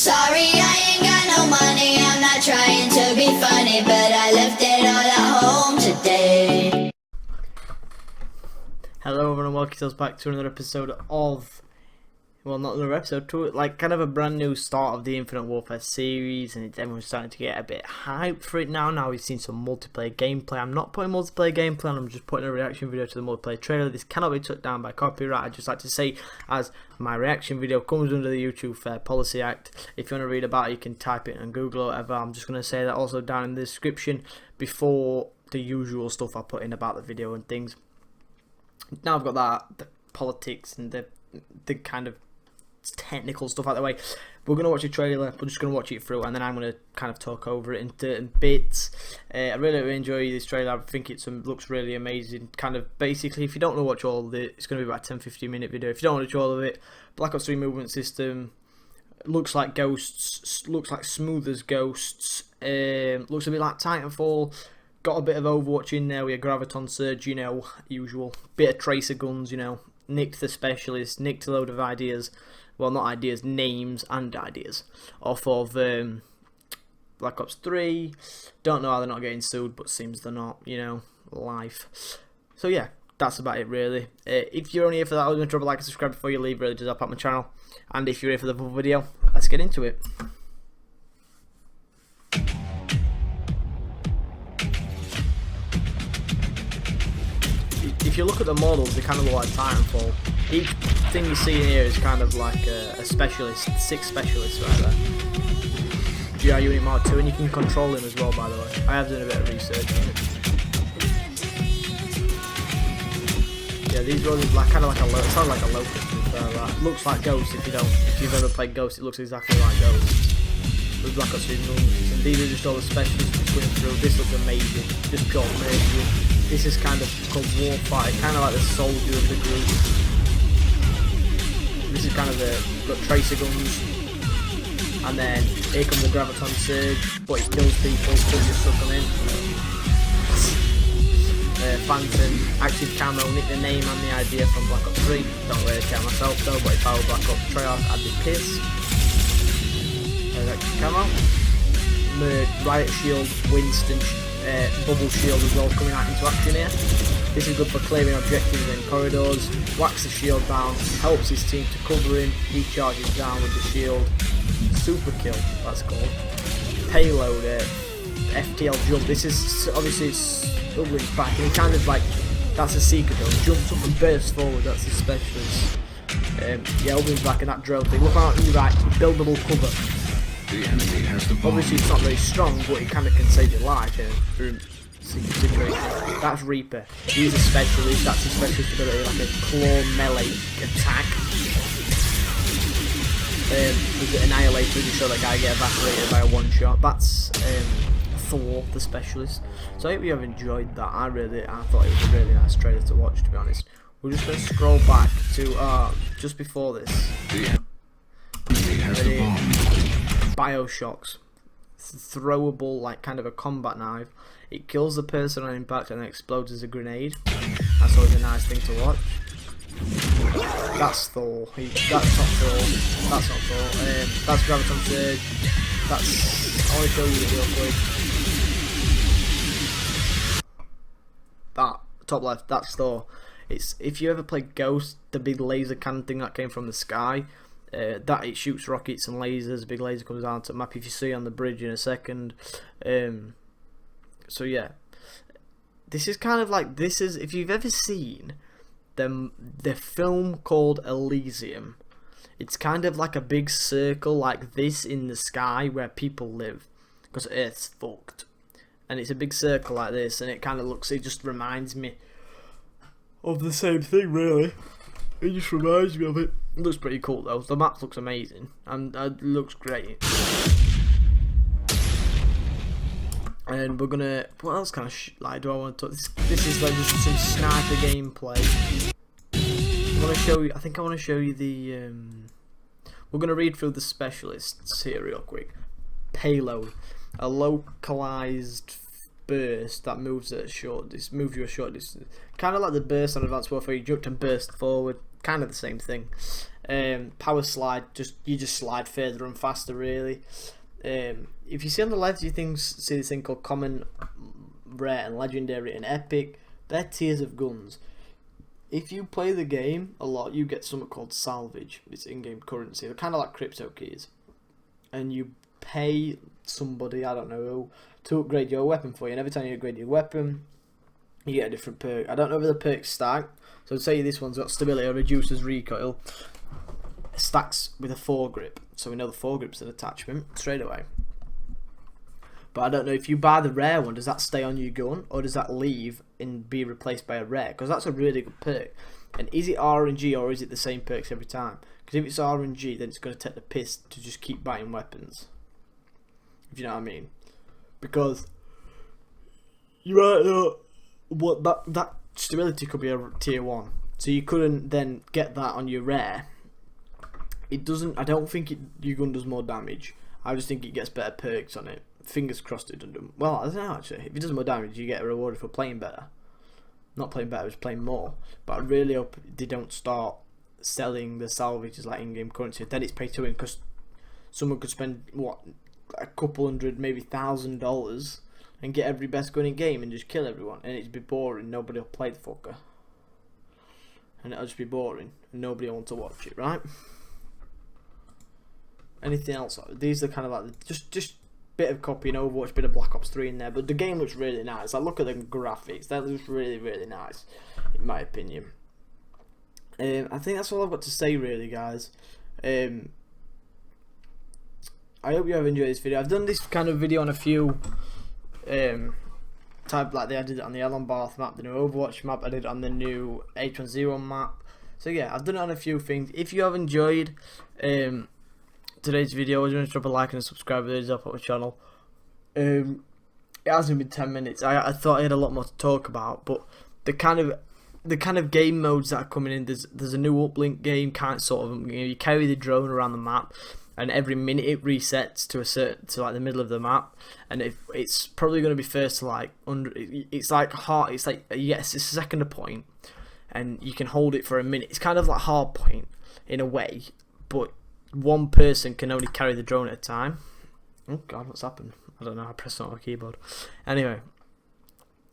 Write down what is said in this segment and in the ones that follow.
Sorry, I ain't got no money. I'm not trying to be funny, but I left it all at home today. Hello everyone and welcome yourselves back to another episode of, well, not another episode, to like kind of a brand new start of the Infinite Warfare series, and everyone's starting to get a bit hyped for it now we've seen some multiplayer gameplay. I'm not putting multiplayer gameplay on, I'm just putting a reaction video to the multiplayer trailer. This cannot be took down by copyright. I'd just like to say, as my reaction video comes under the YouTube Fair Policy Act, if you want to read about it you can type it on Google or whatever. I'm just going to say that also down in the description before the usual stuff I put in about the video and things. Now I've got that, the politics and the kind of technical stuff out of the way, we're going to watch a trailer. We're just going to watch it through and then I'm going to kind of talk over it in certain bits. I really enjoy this trailer. I think it looks really amazing. Kind of basically, if you don't want to watch all of it, it's going to be about a 10-15 minute video. If you don't want to watch all of it, Black Ops 3 movement system, looks like Ghosts, looks like smooth as Ghosts, looks a bit like Titanfall. Got a bit of Overwatch in there with a Graviton Surge, you know, usual. Bit of Tracer guns, you know. Nicked the Specialist, nicked a load of ideas. Well, not ideas, names and ideas. Off of Black Ops 3. Don't know how they're not getting sued, but seems they're not, you know, life. So yeah, that's about it really. If you're only here for that, I'm going to drop a like and subscribe before you leave, really does help out my channel. And if you're here for the full video, let's get into it. If you look at the models, they kind of look like Titanfall. Each thing you see in here is kind of like a specialist, 6 specialists right there. GR Unit Mark 2, and you can control him as well, by the way. I have done a bit of research on it. Yeah, these roles like kind of like it sounds like a locust. Looks like Ghost. If you've ever played Ghost, it looks exactly like Ghost. With Black Ops 3 movies, and these are just all the specialists just going through. This looks amazing, just pure amazing. This is kind of called Warfighter, kind of like the soldier of the group. This is kind of got tracer guns, and then here comes the Graviton Surge, but it kills people, so you just suck them in. Phantom, active camo, nick the name and the idea from Black Ops 3. Don't really care myself though, but if I were Black Ops Treyarch, I'd be pissed. Active camo, Riot Shield, Winston. Bubble shield as well coming out into action here. This is good for clearing objectives in corridors. Whacks the shield down, helps his team to cover him. He charges down with the shield. Super kill, that's called. Payload, FTL jump. This is obviously Uglin's back, and he kind of like, that's a seeker though. Jumps up and bursts forward. That's his specialist. Yeah, Uglin's back, and that drill thing. Look out on your right, buildable cover. The enemy has the bomb. Obviously it's not very strong, but it kind of can save your life through situation. That's Reaper. He's a specialist. That's his specialist ability, like a claw melee attack. With the Annihilator, just show that guy get evaporated by a one shot. That's Thor, the specialist. So I hope you have enjoyed that. I thought it was a really nice trailer to watch, to be honest. We're just going to scroll back to just before this. The enemy has the bomb. Bioshocks, throwable, like kind of a combat knife. It kills the person on impact and then explodes as a grenade. That's always a nice thing to watch. That's Thor. That's not Thor. That's not Thor. That's Graviton Surge. I want to show you real quick. That top left. That's Thor. It's if you ever played Ghost, the big laser cannon thing that came from the sky. That it shoots rockets and lasers. A big laser comes down to the map, if you see on the bridge in a second. So yeah, this is kind of like, this is, if you've ever seen the film called Elysium, it's kind of like a big circle like this in the sky where people live, because Earth's fucked, and it's a big circle like this, and it kind of looks, it just reminds me of the same thing really. It just reminds me of it. It looks pretty cool though. The map looks amazing and it looks great. And we're gonna. What else kind of like do I want to talk? This is like just some sniper gameplay. I want to show you. I think I want to show you the. We're gonna read through the specialists here real quick. Payload, a localized burst that moves at a short distance, moves you a short distance, kind of like the burst on Advanced Warfare. You jumped and burst forward, kind of the same thing. Power slide, you just slide further and faster really. If you see on the left, you see this thing called common, rare and legendary and epic. They're tiers of guns. If you play the game a lot, you get something called salvage. It's in-game currency. They're kind of like crypto keys, and you pay somebody, I don't know who, to upgrade your weapon for you. And every time you upgrade your weapon, you get a different perk. I don't know if the perks stack. So say this one's got stability or reduces recoil. It stacks with a foregrip, so we know the foregrip's an attachment straight away. But I don't know if you buy the rare one, does that stay on your gun or does that leave and be replaced by a rare? Because that's a really good perk. And is it RNG or is it the same perks every time? Because if it's RNG, then it's going to take the piss to just keep buying weapons. If you know what I mean. Because you might know what that stability could be a tier 1. So you couldn't then get that on your rare. It doesn't. I don't think your gun does more damage. I just think it gets better perks on it. Fingers crossed it doesn't. Well, I don't know actually. If it does more damage, you get rewarded for playing better. Not playing better, it's playing more. But I really hope they don't start selling the salvage as like in-game currency. Then it's pay to win, because someone could spend what, a couple hundred, maybe $1,000 and get every best gun in game and just kill everyone, and it'd be boring. Nobody will play the fucker, and it'll just be boring, and nobody will want to watch it, right? Anything else? These are kind of like just bit of copying Overwatch, bit of Black Ops 3 in there, but the game looks really nice. I look at the graphics; that looks really, really nice, in my opinion. I think that's all I've got to say, really, guys. I hope you have enjoyed this video. I've done this kind of video on a few type, like I did it on the Elon Barth map, the new Overwatch map. I did it on the new H1Z1 map. So yeah, I've done it on a few things. If you have enjoyed today's video, I just want to drop a like and a subscribe videos up on my channel. It hasn't been 10 minutes. I thought I had a lot more to talk about, but the kind of game modes that are coming in, there's a new uplink game, you carry the drone around the map, and every minute it resets to like the middle of the map, and it's probably going to be first to like it's like yes, it's a second a point, and you can hold it for a minute. It's kind of like hard point in a way, but one person can only carry the drone at a time. Oh god, what's happened? I don't know, I pressed on my keyboard. Anyway,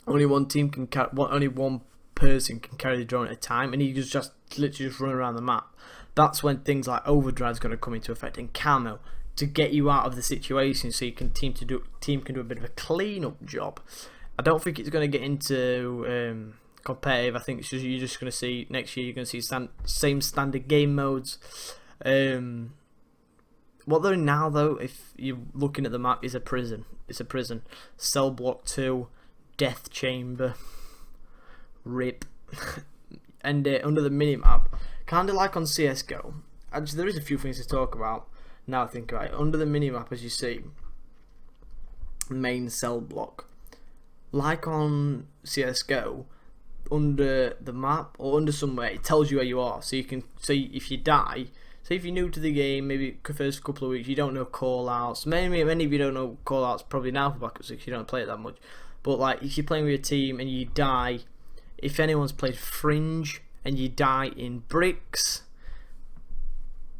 only one person can carry the drone at a time, and you just literally just run around the map. That's when things like overdrive's going to come into effect, and camo, to get you out of the situation, so you can team can do a bit of a clean-up job. I don't think it's going to get into competitive. I think you're just going to see next year. You're going to see same standard game modes. What they're in now, though, if you're looking at the map, is a prison. It's a prison. Cell Block 2, Death Chamber, RIP, and under the minimap, kind of like on CSGO. Actually, there is a few things to talk about now I think about it. Under the minimap, as you see, main cell block, like on CSGO, under the map or under somewhere, it tells you where you are. So you can, if you die, say if you're new to the game, maybe the first couple of weeks you don't know call outs. Many of you don't know call outs probably now for Black Ops 6, you don't play it that much. But like if you're playing with a team and you die, if anyone's played Fringe and you die in bricks,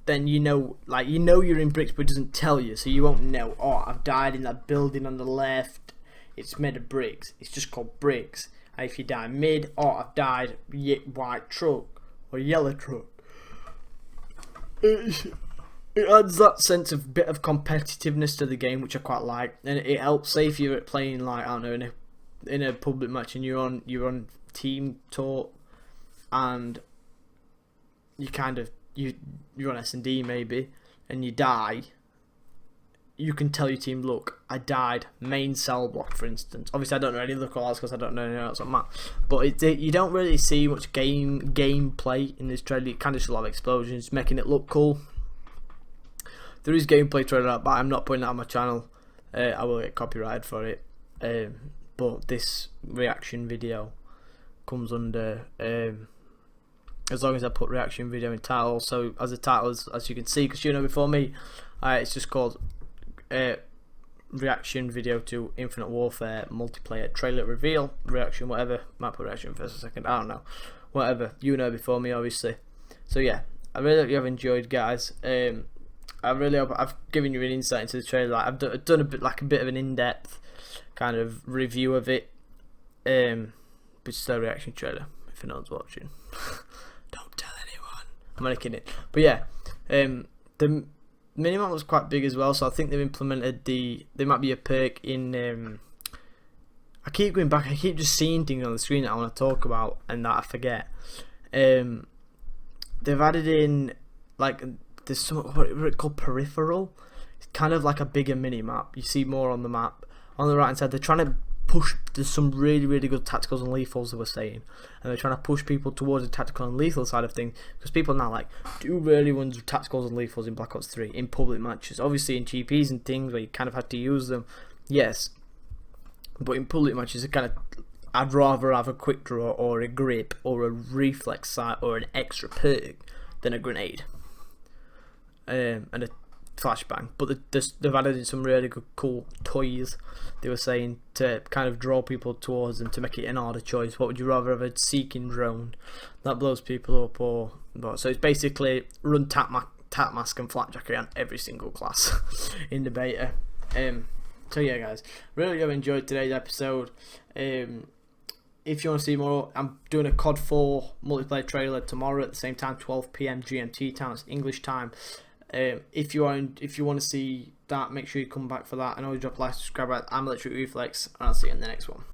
then you know you're in bricks, but it doesn't tell you, so you won't know. Oh, I've died in that building on the left. It's made of bricks. It's just called bricks. And if you die mid, oh, I've died white truck or yellow truck. It adds that sense of bit of competitiveness to the game, which I quite like, and it helps. Say if you're playing like, I don't know, in a public match and you're on team talk, and you're on S&D maybe, and you die, you can tell your team, look, I died main cell block, for instance. Obviously I don't know any other callouts because I don't know anything else on map, but you don't really see much gameplay in this trailer. It kind of just a lot of explosions, making it look cool. There is gameplay trailer out, but I'm not putting that on my channel. I will get copyrighted for it. But this reaction video comes under, as long as I put reaction video in title. So as the title, as you can see, because you know before me, it's just called reaction video to Infinite Warfare multiplayer trailer reveal, reaction, whatever. Might put reaction first or second, I don't know, whatever, you know before me obviously. So yeah, I really hope you have enjoyed, guys. I really hope I've given you an insight into the trailer. Like, I've done a bit of an in-depth kind of review of it. But it's a reaction trailer. If no one's watching, don't tell anyone. I'm only kidding. But yeah, the minimap was quite big as well. So I think they've implemented there might be a perk in. I keep going back. I keep just seeing things on the screen that I want to talk about and that I forget. They've added in like there's some what it's called peripheral. It's kind of like a bigger mini map. You see more on the map. On the right hand side, they're trying to push. There's some really good tacticals and lethals, they were saying, and they're trying to push people towards the tactical and lethal side of things, because people now like do really want tacticals and lethals in Black Ops 3 in public matches. Obviously in GPs and things where you kind of had to use them, yes, but in public matches it kind of, I'd rather have a quick draw or a grip or a reflex sight or an extra perk than a grenade and a flashbang. But they've added in some really good cool toys, they were saying, to kind of draw people towards them, to make it an harder choice. What would you rather have, a seeking drone that blows people up, or so it's basically run tap mask and flakjack on every single class in the beta. So yeah, guys, really have enjoyed today's episode. If you want to see more, I'm doing a COD 4 multiplayer trailer tomorrow at the same time, 12 PM GMT time, it's English time. If you want to see that, make sure you come back for that, and always drop a like, subscribe. I'm Electric Reflex, and I'll see you in the next one.